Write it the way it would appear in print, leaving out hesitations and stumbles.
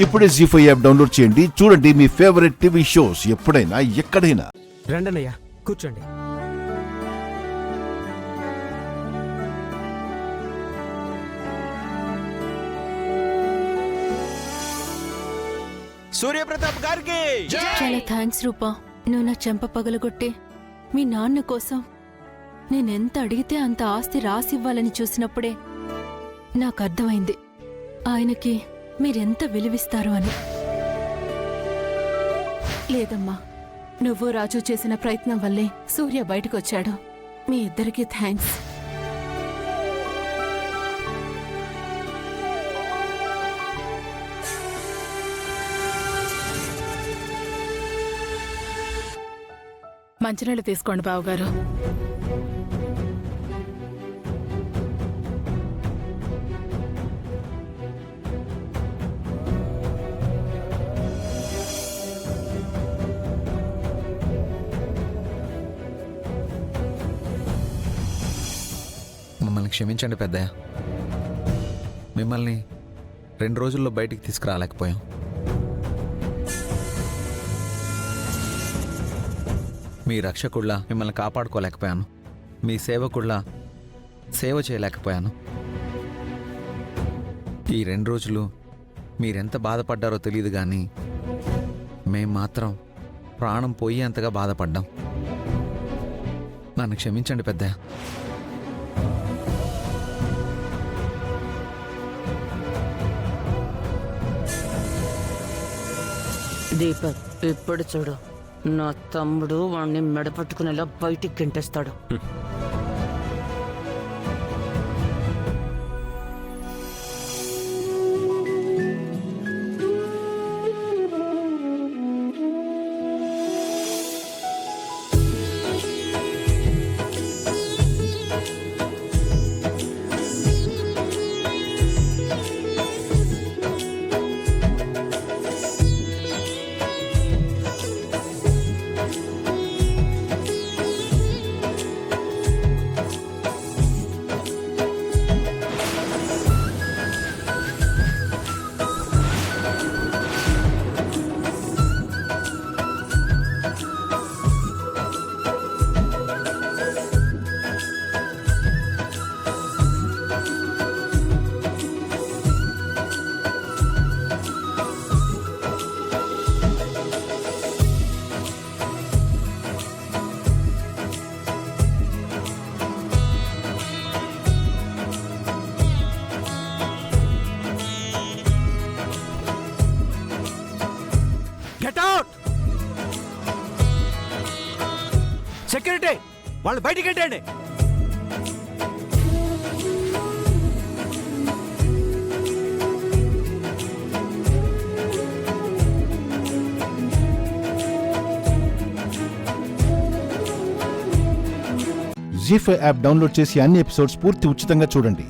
ఇప్పుడే జీ5 app download చేయండి. చూడండి మీ ఫేవరెట్ టీవీ షోస్ ఎప్పుడైనా ఎక్కడైనా. రండన్నయ్య కూర్చోండి. సూర్యప్రతాప్ గారికి చాలా థ్యాంక్స్ రూపా. నువ్వు నా చెంప పగలగొట్టే మీ నాన్న కోసం నేనెంత అడిగితే అంత ఆస్తి రాసివ్వాలని చూసినప్పుడే నాకు అర్థమైంది ఆయనకి మీరెంత విలువిస్తారు అని. లేదమ్మా, నువ్వు రాజు చేసిన ప్రయత్నం వల్లే సూర్య బయటకొచ్చాడు. మీ ఇద్దరికీ థ్యాంక్స్. మంచినీళ్ళు తీసుకోండి బావగారు. మమ్మల్ని క్షమించండి పెద్దయ్య. మిమ్మల్ని 2 రోజుల్లో బయటికి తీసుకురాలేకపోయాం. మీ రక్షకుళ్ళ మిమ్మల్ని కాపాడుకోలేకపోయాను. మీ సేవకుళ్ళ సేవ చేయలేకపోయాను. ఈ 2 రోజులు మీరెంత బాధపడ్డారో తెలియదు, కానీ మేం మాత్రం ప్రాణం పోయేంతగా బాధపడ్డాం. నన్ను క్షమించండి పెద్దయ్య. దీపక్, ఇప్పుడు చూడు, నా తమ్ముడు వాణ్ణి మెడపట్టుకునేలా బయటికి గెంటేస్తాడు. సెక్యూరిటీ, వాళ్ళు బయటికి వెళ్ళండి. జీ5 యాప్ డౌన్లోడ్ చేసి అన్ని ఎపిసోడ్స్ పూర్తి ఉచితంగా చూడండి.